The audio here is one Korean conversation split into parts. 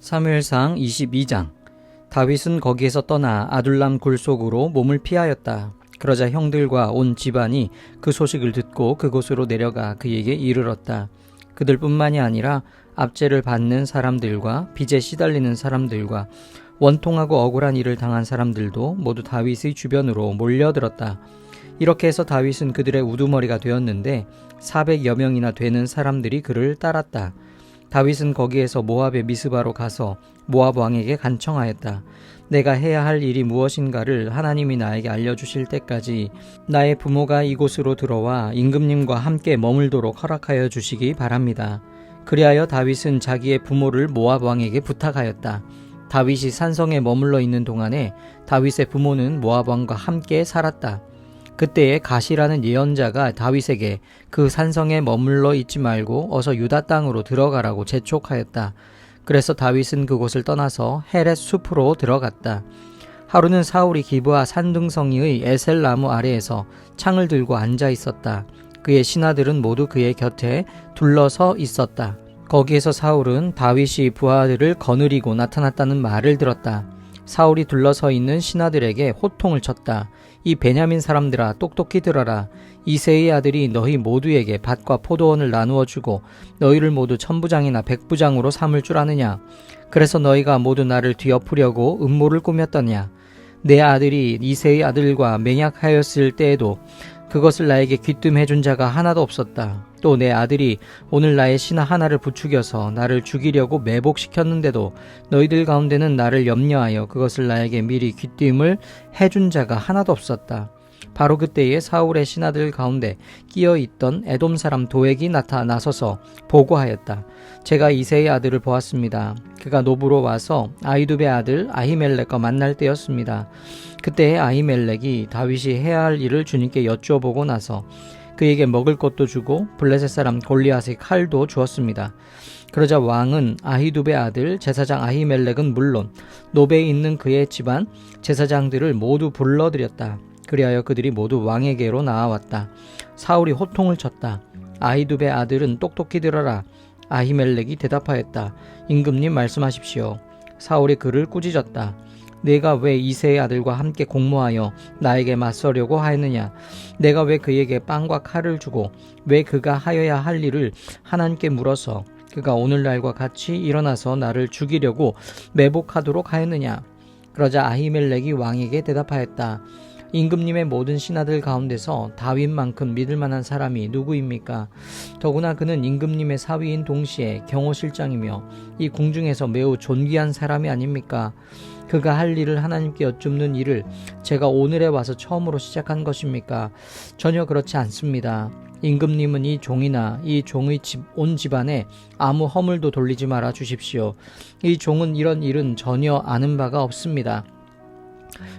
사무엘상 22장. 다윗은 거기에서 떠나 아둘람 굴 속으로 몸을 피하였다. 그러자 형들과 온 집안이 그 소식을 듣고 그곳으로 내려가 그에게 이르렀다. 그들뿐만이 아니라 압제를 받는 사람들과 빚에 시달리는 사람들과 원통하고 억울한 일을 당한 사람들도 모두 다윗의 주변으로 몰려들었다. 이렇게 해서 다윗은 그들의 우두머리가 되었는데 400여 명이나 되는 사람들이 그를 따랐다. 다윗은 거기에서 모압의 미스바로 가서 모압 왕에게 간청하였다. 내가 해야 할 일이 무엇인가를 하나님이 나에게 알려주실 때까지 나의 부모가 이곳으로 들어와 임금님과 함께 머물도록 허락하여 주시기 바랍니다. 그리하여 다윗은 자기의 부모를 모압 왕에게 부탁하였다. 다윗이 산성에 머물러 있는 동안에 다윗의 부모는 모압 왕과 함께 살았다. 그때에 갓이라는 예언자가 다윗에게 그 산성에 머물러 있지 말고 어서 유다 땅으로 들어가라고 재촉하였다. 그래서 다윗은 그곳을 떠나서 헤렛 숲으로 들어갔다. 하루는 사울이 기브아 산등성이의 에셀 나무 아래에서 창을 들고 앉아 있었다. 그의 신하들은 모두 그의 곁에 둘러서 있었다. 거기에서 사울은 다윗이 부하들을 거느리고 나타났다는 말을 들었다. 사울이 둘러서 있는 신하들에게 호통을 쳤다. 이 베냐민 사람들아, 똑똑히 들어라. 이새의 아들이 너희 모두에게 밭과 포도원을 나누어 주고 너희를 모두 천부장이나 백부장으로 삼을 줄 아느냐? 그래서 너희가 모두 나를 뒤엎으려고 음모를 꾸몄더냐? 내 아들이 이새의 아들과 맹약하였을 때에도 그것을 나에게 귀뜸해 준 자가 하나도 없었다. 또 내 아들이 오늘 나의 신하 하나를 부추겨서 나를 죽이려고 매복시켰는데도 너희들 가운데는 나를 염려하여 그것을 나에게 미리 귀띔을 해준 자가 하나도 없었다. 바로 그때에 사울의 신하들 가운데 끼어있던 에돔 사람 도액이 나타나서서 보고하였다. 제가 이새의 아들을 보았습니다. 그가 노브로 와서 아히두베 아들 아히멜렉과 만날 때였습니다. 그때에 아히멜렉이 다윗이 해야 할 일을 주님께 여쭈어보고 나서 그에게 먹을 것도 주고 블레셋 사람 골리앗의 칼도 주었습니다. 그러자 왕은 아히두베 아들 제사장 아히멜렉은 물론 노베에 있는 그의 집안 제사장들을 모두 불러들였다. 그리하여 그들이 모두 왕에게로 나아왔다. 사울이 호통을 쳤다. 아히두베 아들은 똑똑히 들어라. 아히멜렉이 대답하였다. 임금님 말씀하십시오. 사울이 그를 꾸짖었다. 내가 왜 이새의 아들과 함께 공모하여 나에게 맞서려고 하였느냐? 내가 왜 그에게 빵과 칼을 주고 왜 그가 하여야 할 일을 하나님께 물어서 그가 오늘날과 같이 일어나서 나를 죽이려고 매복하도록 하였느냐? 그러자 아히멜렉이 왕에게 대답하였다. 임금님의 모든 신하들 가운데서 다윗만큼 믿을 만한 사람이 누구입니까? 더구나 그는 임금님의 사위인 동시에 경호실장이며 이 궁중에서 매우 존귀한 사람이 아닙니까? 그가 할 일을 하나님께 여쭙는 일을 제가 오늘에 와서 처음으로 시작한 것입니까? 전혀 그렇지 않습니다. 임금님은 이 종이나 이 종의 온 집안에 아무 허물도 돌리지 말아 주십시오. 이 종은 이런 일은 전혀 아는 바가 없습니다.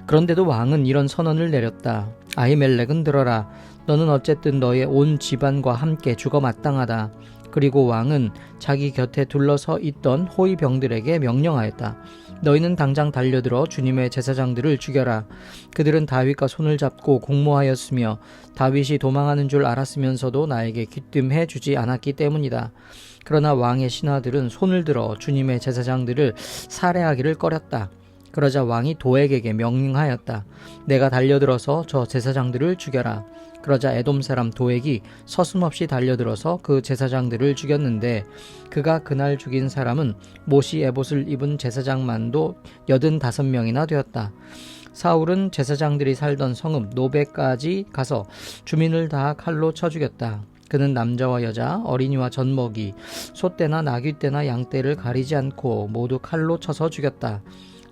그런데도 왕은 이런 선언을 내렸다. 아히멜렉은 들어라. 너는 어쨌든 너의 온 집안과 함께 죽어 마땅하다. 그리고 왕은 자기 곁에 둘러서 있던 호위 병들에게 명령하였다. 너희는 당장 달려들어 주님의 제사장들을 죽여라. 그들은 다윗과 손을 잡고 공모하였으며 다윗이 도망하는 줄 알았으면서도 나에게 귀뜸해 주지 않았기 때문이다. 그러나 왕의 신하들은 손을 들어 주님의 제사장들을 살해하기를 꺼렸다. 그러자 왕이 도액에게 명령하였다. 내가 달려들어서 저 제사장들을 죽여라. 그러자 에돔 사람 도액이 서슴없이 달려들어서 그 제사장들을 죽였는데 그가 그날 죽인 사람은 모시 에봇을 입은 제사장만도 85명이나 되었다. 사울은 제사장들이 살던 성읍 노베까지 가서 주민을 다 칼로 쳐 죽였다. 그는 남자와 여자, 어린이와 젖먹이, 소떼나 나귀떼나 양떼를 가리지 않고 모두 칼로 쳐서 죽였다.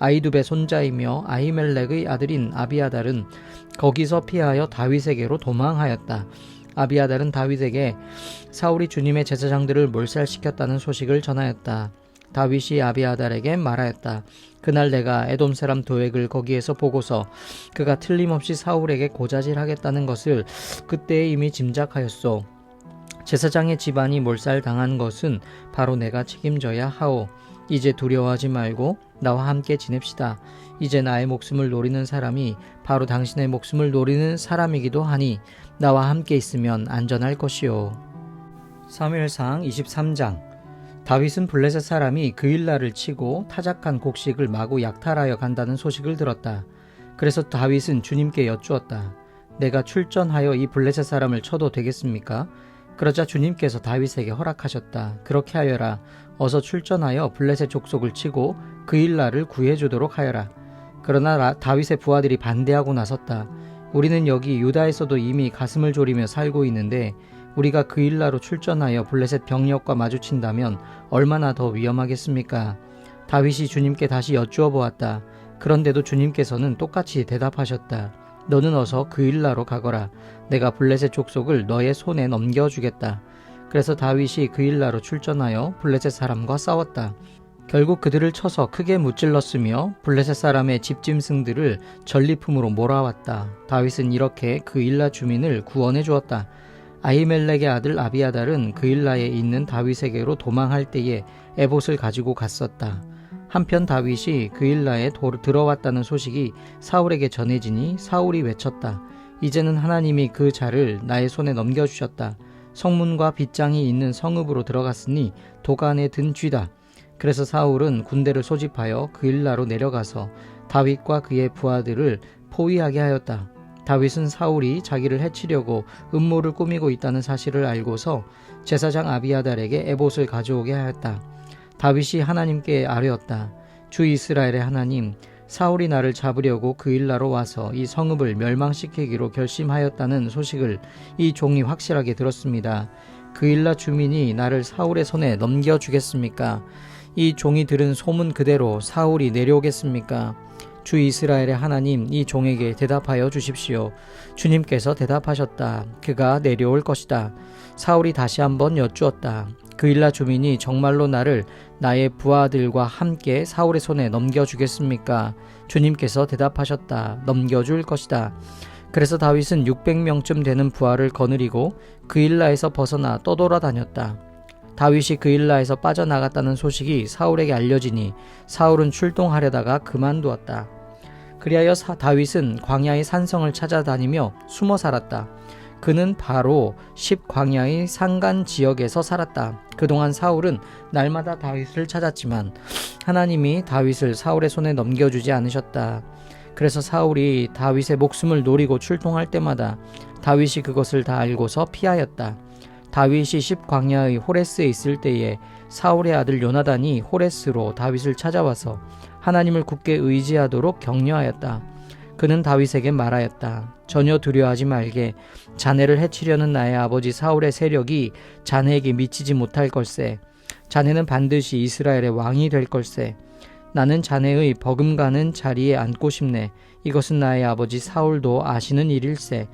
아히두베 손자이며 아히멜렉의 아들인 아비아달은 거기서 피하여 다윗에게로 도망하였다. 아비아달은 다윗에게 사울이 주님의 제사장들을 몰살시켰다는 소식을 전하였다. 다윗이 아비아달에게 말하였다. 그날 내가 에돔 사람 도액을 거기에서 보고서 그가 틀림없이 사울에게 고자질하겠다는 것을 그때 이미 짐작하였소. 제사장의 집안이 몰살당한 것은 바로 내가 책임져야 하오. 이제 두려워하지 말고 나와 함께 지냅시다. 이제 나의 목숨을 노리는 사람이 바로 당신의 목숨을 노리는 사람이기도 하니 나와 함께 있으면 안전할 것이요. 사무엘상 23장. 다윗은 블레셋 사람이 그일라를 치고 타작한 곡식을 마구 약탈하여 간다는 소식을 들었다. 그래서 다윗은 주님께 여쭈었다. 내가 출전하여 이 블레셋 사람을 쳐도 되겠습니까? 그러자 주님께서 다윗에게 허락하셨다. 그렇게 하여라. 어서 출전하여 블레셋 족속을 치고 그일라를 구해주도록 하여라. 그러나 다윗의 부하들이 반대하고 나섰다. 우리는 여기 유다에서도 이미 가슴을 졸이며 살고 있는데 우리가 그일라로 출전하여 블레셋 병력과 마주친다면 얼마나 더 위험하겠습니까? 다윗이 주님께 다시 여쭈어 보았다. 그런데도 주님께서는 똑같이 대답하셨다. 너는 어서 그일라로 가거라. 내가 블레셋 족속을 너의 손에 넘겨주겠다. 그래서 다윗이 그일라로 출전하여 블레셋 사람과 싸웠다. 결국 그들을 쳐서 크게 무찔렀으며 블레셋 사람의 집짐승들을 전리품으로 몰아왔다. 다윗은 이렇게 그일라 주민을 구원해 주었다. 아히멜렉의 아들 아비아달은 그일라에 있는 다윗에게로 도망할 때에 에봇을 가지고 갔었다. 한편 다윗이 그일라에 들어왔다는 소식이 사울에게 전해지니 사울이 외쳤다. 이제는 하나님이 그 자를 나의 손에 넘겨주셨다. 성문과 빗장이 있는 성읍으로 들어갔으니 도간에 든 쥐다. 그래서 사울은 군대를 소집하여 그일라로 내려가서 다윗과 그의 부하들을 포위하게 하였다. 다윗은 사울이 자기를 해치려고 음모를 꾸미고 있다는 사실을 알고서 제사장 아비아달에게 에봇을 가져오게 하였다. 다윗이 하나님께 아뢰었다. 주 이스라엘의 하나님, 사울이 나를 잡으려고 그일라로 와서 이 성읍을 멸망시키기로 결심하였다는 소식을 이 종이 확실하게 들었습니다. 그일라 주민이 나를 사울의 손에 넘겨주겠습니까? 이 종이 들은 소문 그대로 사울이 내려오겠습니까? 주 이스라엘의 하나님, 이 종에게 대답하여 주십시오. 주님께서 대답하셨다. 그가 내려올 것이다. 사울이 다시 한번 여쭈었다. 그일라 주민이 정말로 나를 나의 부하들과 함께 사울의 손에 넘겨주겠습니까? 주님께서 대답하셨다. 넘겨줄 것이다. 그래서 다윗은 600명쯤 되는 부하를 거느리고 그일라에서 벗어나 떠돌아다녔다. 다윗이 그일라에서 빠져나갔다는 소식이 사울에게 알려지니 사울은 출동하려다가 그만두었다. 그리하여 다윗은 광야의 산성을 찾아다니며 숨어 살았다. 그는 바로 10광야의 산간 지역에서 살았다. 그동안 사울은 날마다 다윗을 찾았지만 하나님이 다윗을 사울의 손에 넘겨주지 않으셨다. 그래서 사울이 다윗의 목숨을 노리고 출동할 때마다 다윗이 그것을 다 알고서 피하였다. 다윗이 10광야의 호레스에 있을 때에 사울의 아들 요나단이 호레스로 다윗을 찾아와서 하나님을 굳게 의지하도록 격려하였다. 그는 다윗에게 말하였다. 전혀 두려워하지 말게. 자네를 해치려는 나의 아버지 사울의 세력이 자네에게 미치지 못할 걸세. 자네는 반드시 이스라엘의 왕이 될 걸세. 나는 자네의 버금가는 자리에 앉고 싶네. 이것은 나의 아버지 사울도 아시는 일일세.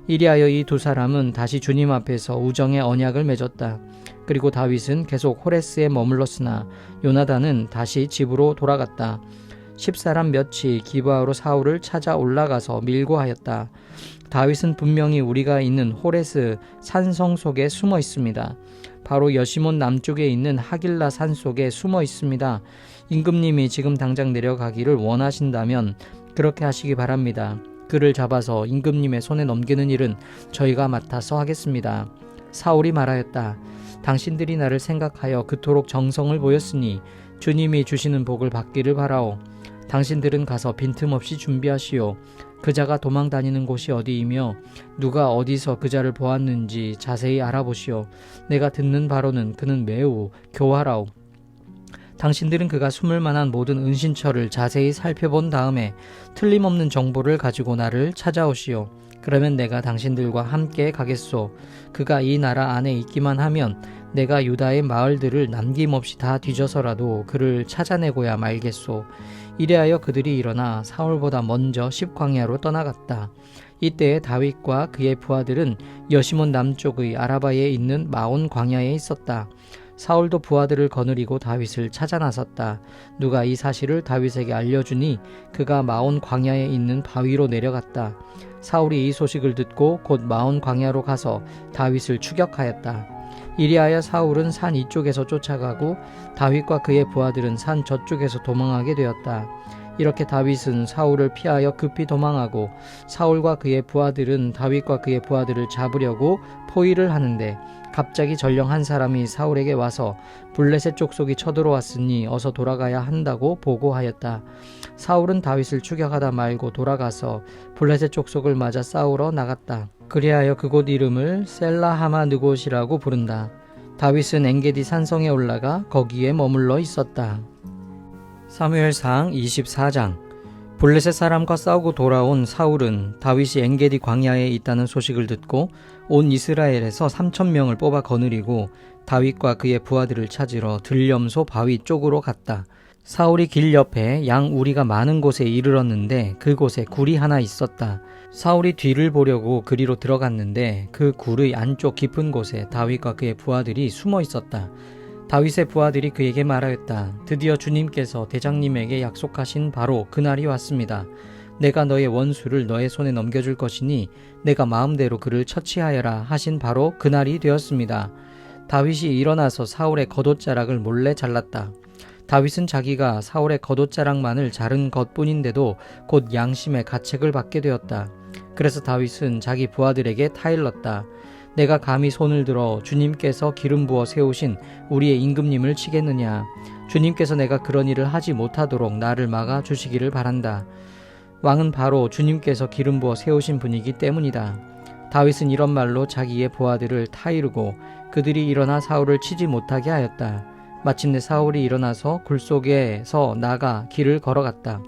이리하여 이 두 사람은 다시 주님 앞에서 우정의 언약을 맺었다. 그리고 다윗은 계속 호레스에 머물렀으나 요나단은 다시 집으로 돌아갔다. 10사람 몇이 기브아로 사울을 찾아 올라가서 밀고 하였다. 다윗은 분명히 우리가 있는 호레스 산성 속에 숨어 있습니다. 바로 여시몬 남쪽에 있는 하길라 산 속에 숨어 있습니다. 임금님이 지금 당장 내려가기를 원하신다면 그렇게 하시기 바랍니다. 그를 잡아서 임금님의 손에 넘기는 일은 저희가 맡아서 하겠습니다. 사울이 말하였다. 당신들이 나를 생각하여 그토록 정성을 보였으니 주님이 주시는 복을 받기를 바라오. 당신들은 가서 빈틈없이 준비하시오. 그자가 도망 다니는 곳이 어디이며 누가 어디서 그자를 보았는지 자세히 알아보시오. 내가 듣는 바로는 그는 매우 교활하오. 당신들은 그가 숨을 만한 모든 은신처를 자세히 살펴본 다음에 틀림없는 정보를 가지고 나를 찾아오시오. 그러면 내가 당신들과 함께 가겠소. 그가 이 나라 안에 있기만 하면 내가 유다의 마을들을 남김없이 다 뒤져서라도 그를 찾아내고야 말겠소. 이래하여 그들이 일어나 사울보다 먼저 10광야로 떠나갔다. 이때에 다윗과 그의 부하들은 여시몬 남쪽의 아라바에 있는 마온 광야에 있었다. 사울도 부하들을 거느리고 다윗을 찾아 나섰다. 누가 이 사실을 다윗에게 알려주니 그가 마온 광야에 있는 바위로 내려갔다. 사울이 이 소식을 듣고 곧 마온 광야로 가서 다윗을 추격하였다. 이리하여 사울은 산 이쪽에서 쫓아가고 다윗과 그의 부하들은 산 저쪽에서 도망하게 되었다. 이렇게 다윗은 사울을 피하여 급히 도망하고 사울과 그의 부하들은 다윗과 그의 부하들을 잡으려고 포위를 하는데 갑자기 전령 한 사람이 사울에게 와서 블레셋 족속이 쳐들어왔으니 어서 돌아가야 한다고 보고하였다. 사울은 다윗을 추격하다 말고 돌아가서 블레셋 족속을 맞아 싸우러 나갔다. 그리하여 그곳 이름을 셀라하마느곳이라고 부른다. 다윗은 엔게디 산성에 올라가 거기에 머물러 있었다. 사무엘상 24장. 블레셋 사람과 싸우고 돌아온 사울은 다윗이 엔게디 광야에 있다는 소식을 듣고 온 이스라엘에서 3,000명을 뽑아 거느리고 다윗과 그의 부하들을 찾으러 들염소 바위 쪽으로 갔다. 사울이 길 옆에 양 우리가 많은 곳에 이르렀는데 그곳에 굴이 하나 있었다. 사울이 뒤를 보려고 그리로 들어갔는데 그 굴의 안쪽 깊은 곳에 다윗과 그의 부하들이 숨어 있었다. 다윗의 부하들이 그에게 말하였다. 드디어 주님께서 대장님에게 약속하신 바로 그날이 왔습니다. 내가 너의 원수를 너의 손에 넘겨줄 것이니 내가 마음대로 그를 처치하여라 하신 바로 그날이 되었습니다. 다윗이 일어나서 사울의 겉옷자락을 몰래 잘랐다. 다윗은 자기가 사울의 겉옷자락만을 자른 것뿐인데도 곧 양심의 가책을 받게 되었다. 그래서 다윗은 자기 부하들에게 타일렀다. 내가 감히 손을 들어 주님께서 기름 부어 세우신 우리의 임금님을 치겠느냐. 주님께서 내가 그런 일을 하지 못하도록 나를 막아 주시기를 바란다. 왕은 바로 주님께서 기름 부어 세우신 분이기 때문이다. 다윗은 이런 말로 자기의 부하들을 타이르고 그들이 일어나 사울을 치지 못하게 하였다. 마침내 사울이 일어나서 굴 속에서 나가 길을 걸어갔다.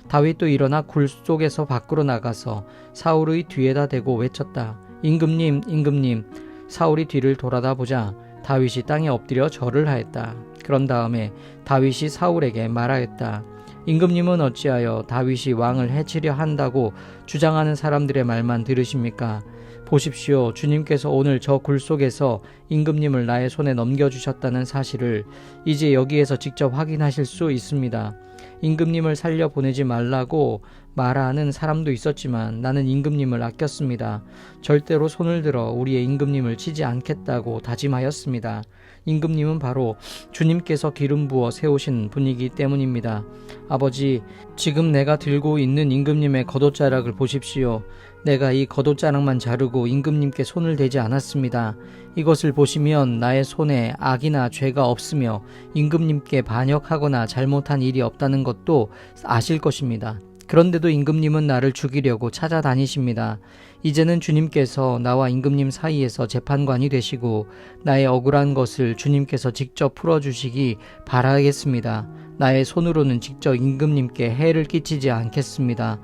다윗도 일어나 굴 속에서 밖으로 나가서 사울의 뒤에다 대고 외쳤다. 임금님, 임금님. 사울이 뒤를 돌아다 보자 다윗이 땅에 엎드려 절을 하였다. 그런 다음에 다윗이 사울에게 말하였다. 임금님은 어찌하여 다윗이 왕을 해치려 한다고 주장하는 사람들의 말만 들으십니까? 보십시오. 주님께서 오늘 저 굴 속에서 임금님을 나의 손에 넘겨주셨다는 사실을 이제 여기에서 직접 확인하실 수 있습니다. 임금님을 살려보내지 말라고 말하는 사람도 있었지만 나는 임금님을 아꼈습니다. 절대로 손을 들어 우리의 임금님을 치지 않겠다고 다짐하였습니다. 임금님은 바로 주님께서 기름 부어 세우신 분이기 때문입니다. 아버지, 지금 내가 들고 있는 임금님의 겉옷자락을 보십시오. 내가 이 겉옷자락만 자르고 임금님께 손을 대지 않았습니다. 이것을 보시면 나의 손에 악이나 죄가 없으며 임금님께 반역하거나 잘못한 일이 없다는 것도 아실 것입니다. 그런데도 임금님은 나를 죽이려고 찾아다니십니다. 이제는 주님께서 나와 임금님 사이에서 재판관이 되시고 나의 억울한 것을 주님께서 직접 풀어주시기 바라겠습니다. 나의 손으로는 직접 임금님께 해를 끼치지 않겠습니다.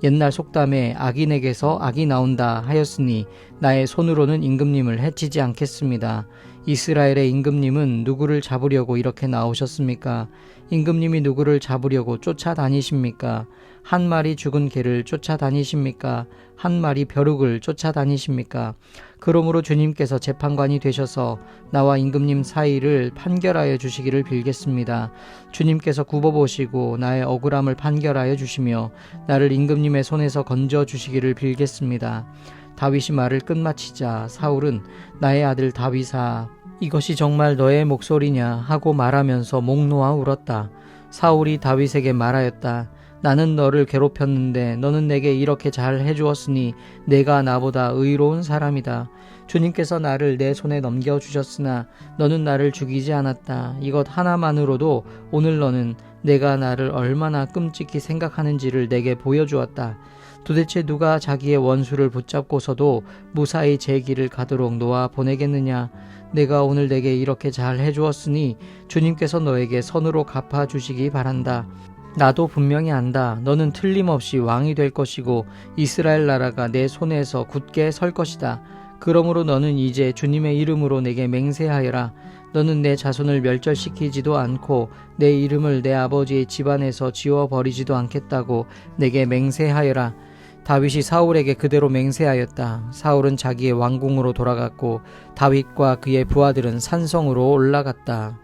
옛날 속담에 악인에게서 악이 나온다 하였으니 나의 손으로는 임금님을 해치지 않겠습니다. 이스라엘의 임금님은 누구를 잡으려고 이렇게 나오셨습니까? 임금님이 누구를 잡으려고 쫓아다니십니까? 한 마리 죽은 개를 쫓아다니십니까? 한 마리 벼룩을 쫓아다니십니까? 그러므로 주님께서 재판관이 되셔서 나와 임금님 사이를 판결하여 주시기를 빌겠습니다. 주님께서 굽어보시고 나의 억울함을 판결하여 주시며 나를 임금님의 손에서 건져 주시기를 빌겠습니다. 다윗이 말을 끝마치자 사울은 나의 아들 다윗아, 이것이 정말 너의 목소리냐 하고 말하면서 목 놓아 울었다. 사울이 다윗에게 말하였다. 나는 너를 괴롭혔는데 너는 내게 이렇게 잘 해주었으니 내가 나보다 의로운 사람이다. 주님께서 나를 내 손에 넘겨주셨으나 너는 나를 죽이지 않았다. 이것 하나만으로도 오늘 너는 내가 나를 얼마나 끔찍히 생각하는지를 내게 보여주었다. 도대체 누가 자기의 원수를 붙잡고서도 무사히 제 길을 가도록 놓아 보내겠느냐? 내가 오늘 내게 이렇게 잘 해주었으니 주님께서 너에게 선으로 갚아주시기 바란다. 나도 분명히 안다. 너는 틀림없이 왕이 될 것이고 이스라엘 나라가 내 손에서 굳게 설 것이다. 그러므로 너는 이제 주님의 이름으로 내게 맹세하여라. 너는 내 자손을 멸절시키지도 않고 내 이름을 내 아버지의 집안에서 지워버리지도 않겠다고 내게 맹세하여라. 다윗이 사울에게 그대로 맹세하였다. 사울은 자기의 왕궁으로 돌아갔고 다윗과 그의 부하들은 산성으로 올라갔다.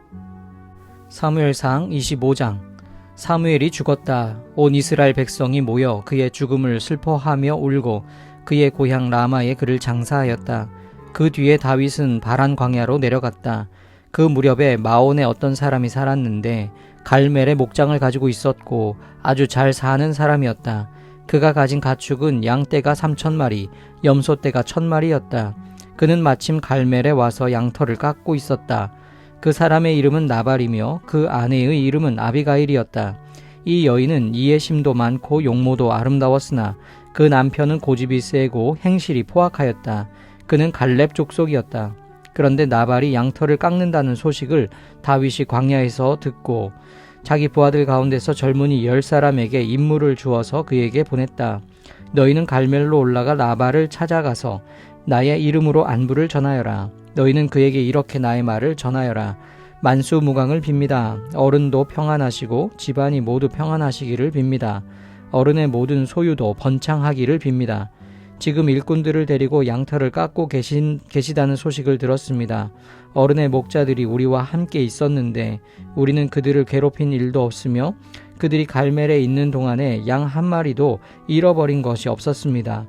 사무엘상 25장. 사무엘이 죽었다. 온 이스라엘 백성이 모여 그의 죽음을 슬퍼하며 울고 그의 고향 라마에 그를 장사하였다. 그 뒤에 다윗은 바란 광야로 내려갔다. 그 무렵에 마온에 어떤 사람이 살았는데 갈멜의 목장을 가지고 있었고 아주 잘 사는 사람이었다. 그가 가진 가축은 양떼가 3,000마리, 염소떼가 1,000마리였다. 그는 마침 갈멜에 와서 양털을 깎고 있었다. 그 사람의 이름은 나발이며 그 아내의 이름은 아비가일이었다. 이 여인은 이해심도 많고 용모도 아름다웠으나 그 남편은 고집이 세고 행실이 포악하였다. 그는 갈렙 족속이었다. 그런데 나발이 양털을 깎는다는 소식을 다윗이 광야에서 듣고 자기 부하들 가운데서 젊은이 10사람에게 임무를 주어서 그에게 보냈다. 너희는 갈멜로 올라가 나발을 찾아가서 나의 이름으로 안부를 전하여라. 너희는 그에게 이렇게 나의 말을 전하여라. 만수무강을 빕니다. 어른도 평안하시고 집안이 모두 평안하시기를 빕니다. 어른의 모든 소유도 번창하기를 빕니다. 지금 일꾼들을 데리고 양털을 깎고 계시다는 소식을 들었습니다. 어른의 목자들이 우리와 함께 있었는데 우리는 그들을 괴롭힌 일도 없으며 그들이 갈멜에 있는 동안에 양 한 마리도 잃어버린 것이 없었습니다.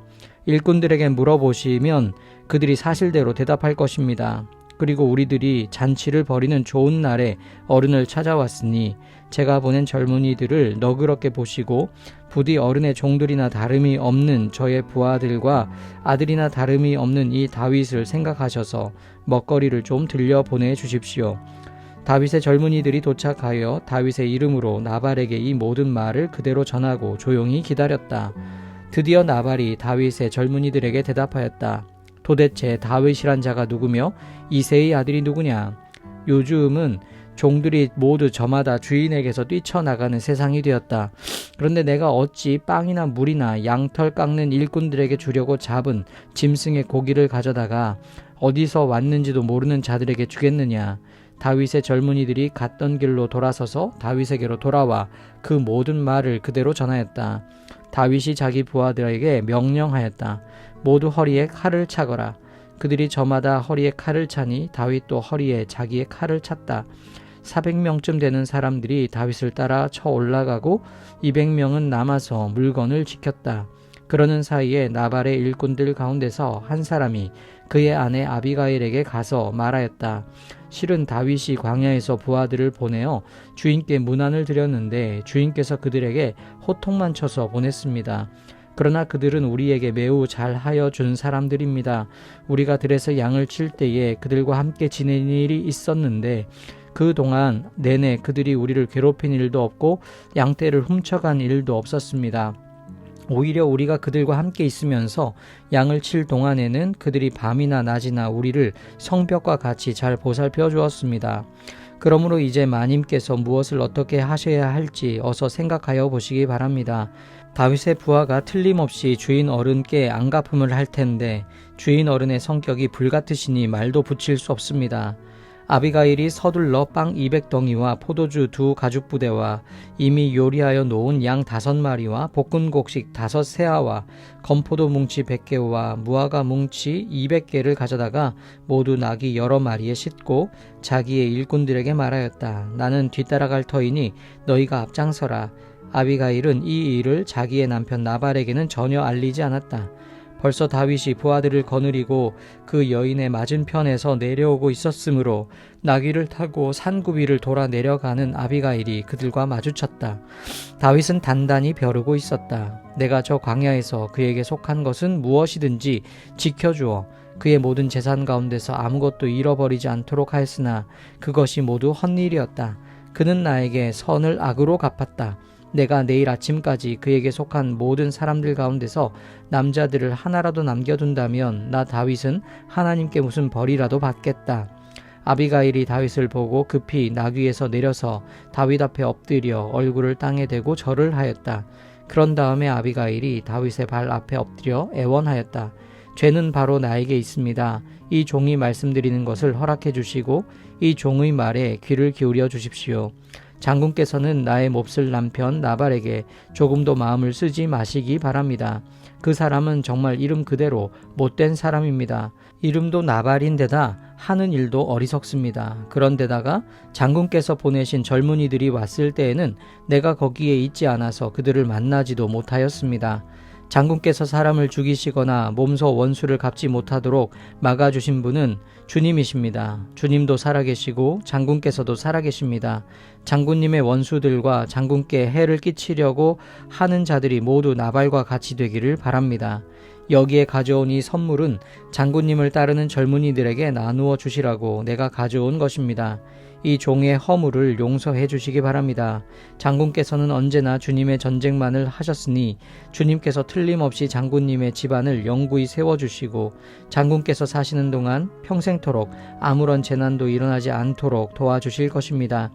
일꾼들에게 물어보시면 그들이 사실대로 대답할 것입니다. 그리고 우리들이 잔치를 벌이는 좋은 날에 어른을 찾아왔으니 제가 보낸 젊은이들을 너그럽게 보시고 부디 어른의 종들이나 다름이 없는 저의 부하들과 아들이나 다름이 없는 이 다윗을 생각하셔서 먹거리를 좀 들려 보내주십시오. 다윗의 젊은이들이 도착하여 다윗의 이름으로 나발에게 이 모든 말을 그대로 전하고 조용히 기다렸다. 드디어 나발이 다윗의 젊은이들에게 대답하였다. 도대체 다윗이란 자가 누구며 이새의 아들이 누구냐? 요즘은 종들이 모두 저마다 주인에게서 뛰쳐나가는 세상이 되었다. 그런데 내가 어찌 빵이나 물이나 양털 깎는 일꾼들에게 주려고 잡은 짐승의 고기를 가져다가 어디서 왔는지도 모르는 자들에게 주겠느냐? 다윗의 젊은이들이 갔던 길로 돌아서서 다윗에게로 돌아와 그 모든 말을 그대로 전하였다. 다윗이 자기 부하들에게 명령하였다. 모두 허리에 칼을 차거라. 그들이 저마다 허리에 칼을 차니 다윗도 허리에 자기의 칼을 찼다. 400명쯤 되는 사람들이 다윗을 따라 쳐 올라가고 200명은 남아서 물건을 지켰다. 그러는 사이에 나발의 일꾼들 가운데서 한 사람이 그의 아내 아비가일에게 가서 말하였다. 실은 다윗이 광야에서 부하들을 보내어 주인께 문안을 드렸는데 주인께서 그들에게 호통만 쳐서 보냈습니다. 그러나 그들은 우리에게 매우 잘하여 준 사람들입니다. 우리가 들에서 양을 칠 때에 그들과 함께 지낸 일이 있었는데 그동안 내내 그들이 우리를 괴롭힌 일도 없고 양떼를 훔쳐간 일도 없었습니다. 오히려 우리가 그들과 함께 있으면서 양을 칠 동안에는 그들이 밤이나 낮이나 우리를 성벽과 같이 잘 보살펴 주었습니다. 그러므로 이제 마님께서 무엇을 어떻게 하셔야 할지 어서 생각하여 보시기 바랍니다. 다윗의 부하가 틀림없이 주인 어른께 안갚음을 할 텐데 주인 어른의 성격이 불같으시니 말도 붙일 수 없습니다. 아비가일이 서둘러 빵 200덩이와 포도주 2가죽부대와 이미 요리하여 놓은 양 5마리와 볶은 곡식 5세아와 건포도 뭉치 100개와 무화과 뭉치 200개를 가져다가 모두 나귀 여러 마리에 싣고 자기의 일꾼들에게 말하였다. 나는 뒤따라갈 터이니 너희가 앞장서라. 아비가일은 이 일을 자기의 남편 나발에게는 전혀 알리지 않았다. 벌써 다윗이 부하들을 거느리고 그 여인의 맞은편에서 내려오고 있었으므로 나귀를 타고 산구비를 돌아 내려가는 아비가일이 그들과 마주쳤다. 다윗은 단단히 벼르고 있었다. 내가 저 광야에서 그에게 속한 것은 무엇이든지 지켜주어 그의 모든 재산 가운데서 아무것도 잃어버리지 않도록 하였으나 그것이 모두 헛일이었다. 그는 나에게 선을 악으로 갚았다. 내가 내일 아침까지 그에게 속한 모든 사람들 가운데서 남자들을 하나라도 남겨둔다면 나 다윗은 하나님께 무슨 벌이라도 받겠다. 아비가일이 다윗을 보고 급히 나귀에서 내려서 다윗 앞에 엎드려 얼굴을 땅에 대고 절을 하였다. 그런 다음에 아비가일이 다윗의 발 앞에 엎드려 애원하였다. 죄는 바로 나에게 있습니다. 이 종이 말씀드리는 것을 허락해 주시고 이 종의 말에 귀를 기울여 주십시오. 장군께서는 나의 몹쓸 남편 나발에게 조금도 마음을 쓰지 마시기 바랍니다. 그 사람은 정말 이름 그대로 못된 사람입니다. 이름도 나발인데다 하는 일도 어리석습니다. 그런데다가 장군께서 보내신 젊은이들이 왔을 때에는 내가 거기에 있지 않아서 그들을 만나지도 못하였습니다. 장군께서 사람을 죽이시거나 몸소 원수를 갚지 못하도록 막아주신 분은 주님이십니다. 주님도 살아계시고 장군께서도 살아계십니다. 장군님의 원수들과 장군께 해를 끼치려고 하는 자들이 모두 나발과 같이 되기를 바랍니다. 여기에 가져온 이 선물은 장군님을 따르는 젊은이들에게 나누어 주시라고 내가 가져온 것입니다. 이 종의 허물을 용서해 주시기 바랍니다. 장군께서는 언제나 주님의 전쟁만을 하셨으니 주님께서 틀림없이 장군님의 집안을 영구히 세워주시고 장군께서 사시는 동안 평생토록 아무런 재난도 일어나지 않도록 도와주실 것입니다.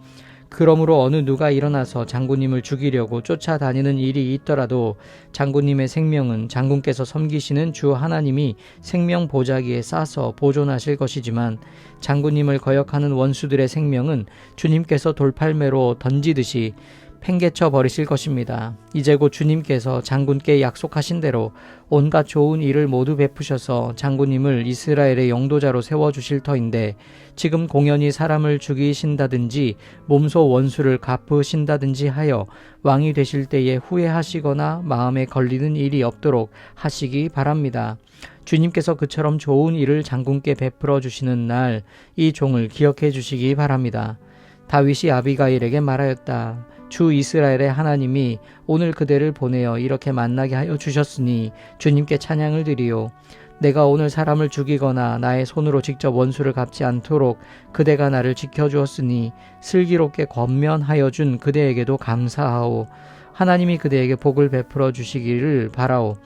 그러므로 어느 누가 일어나서 장군님을 죽이려고 쫓아다니는 일이 있더라도 장군님의 생명은 장군께서 섬기시는 주 하나님이 생명 보자기에 싸서 보존하실 것이지만 장군님을 거역하는 원수들의 생명은 주님께서 돌팔매로 던지듯이 팽개쳐 버리실 것입니다. 이제 곧 주님께서 장군께 약속하신 대로 온갖 좋은 일을 모두 베푸셔서 장군님을 이스라엘의 영도자로 세워주실 터인데 지금 공연히 사람을 죽이신다든지 몸소 원수를 갚으신다든지 하여 왕이 되실 때에 후회하시거나 마음에 걸리는 일이 없도록 하시기 바랍니다. 주님께서 그처럼 좋은 일을 장군께 베풀어 주시는 날 이 종을 기억해 주시기 바랍니다. 다윗이 아비가일에게 말하였다. 주 이스라엘의 하나님이 오늘 그대를 보내어 이렇게 만나게 하여 주셨으니 주님께 찬양을 드리오. 내가 오늘 사람을 죽이거나 나의 손으로 직접 원수를 갚지 않도록 그대가 나를 지켜주었으니 슬기롭게 권면하여 준 그대에게도 감사하오. 하나님이 그대에게 복을 베풀어 주시기를 바라오.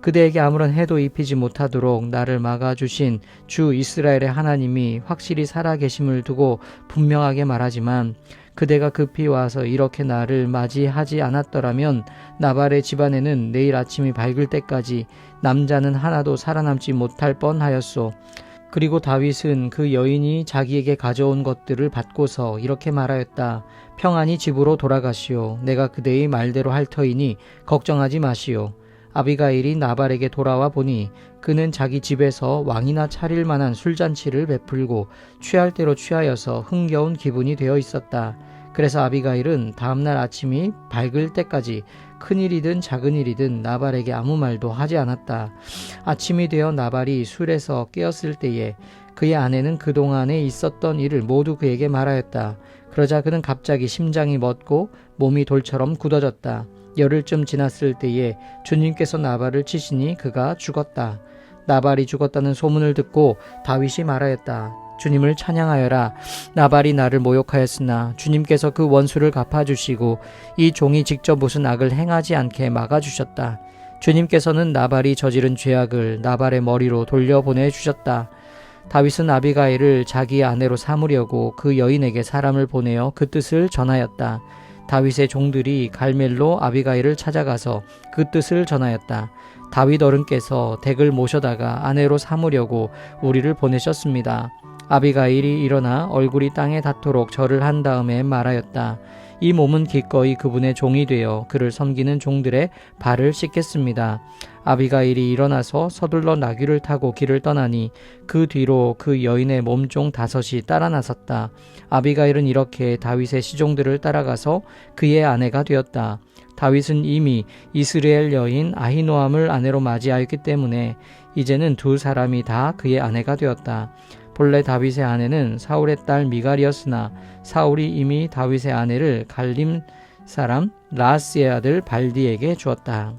그대에게 아무런 해도 입히지 못하도록 나를 막아주신 주 이스라엘의 하나님이 확실히 살아계심을 두고 분명하게 말하지만 그대가 급히 와서 이렇게 나를 맞이하지 않았더라면 나발의 집안에는 내일 아침이 밝을 때까지 남자는 하나도 살아남지 못할 뻔하였소. 그리고 다윗은 그 여인이 자기에게 가져온 것들을 받고서 이렇게 말하였다. 평안히 집으로 돌아가시오. 내가 그대의 말대로 할 터이니 걱정하지 마시오. 아비가일이 나발에게 돌아와 보니 그는 자기 집에서 왕이나 차릴 만한 술잔치를 베풀고 취할 대로 취하여서 흥겨운 기분이 되어 있었다. 그래서 아비가일은 다음날 아침이 밝을 때까지 큰일이든 작은일이든 나발에게 아무 말도 하지 않았다. 아침이 되어 나발이 술에서 깨었을 때에 그의 아내는 그동안에 있었던 일을 모두 그에게 말하였다. 그러자 그는 갑자기 심장이 멎고 몸이 돌처럼 굳어졌다. 열흘쯤 지났을 때에 주님께서 나발을 치시니 그가 죽었다. 나발이 죽었다는 소문을 듣고 다윗이 말하였다. 주님을 찬양하여라. 나발이 나를 모욕하였으나 주님께서 그 원수를 갚아주시고 이 종이 직접 무슨 악을 행하지 않게 막아주셨다. 주님께서는 나발이 저지른 죄악을 나발의 머리로 돌려보내주셨다. 다윗은 아비가일을 자기의 아내로 삼으려고 그 여인에게 사람을 보내어 그 뜻을 전하였다. 다윗의 종들이 갈멜로 아비가일을 찾아가서 그 뜻을 전하였다. 다윗 어른께서 댁을 모셔다가 아내로 삼으려고 우리를 보내셨습니다. 아비가일이 일어나 얼굴이 땅에 닿도록 절을 한 다음에 말하였다. 이 몸은 기꺼이 그분의 종이 되어 그를 섬기는 종들의 발을 씻겠습니다. 아비가일이 일어나서 서둘러 나귀를 타고 길을 떠나니 그 뒤로 그 여인의 몸종 5이 따라 나섰다. 아비가일은 이렇게 다윗의 시종들을 따라가서 그의 아내가 되었다. 다윗은 이미 이스라엘 여인 아히노암을 아내로 맞이하였기 때문에 이제는 두 사람이 다 그의 아내가 되었다. 본래 다윗의 아내는 사울의 딸 미갈이었으나 사울이 이미 다윗의 아내를 갈림 사람 라스의 아들 발디에게 주었다.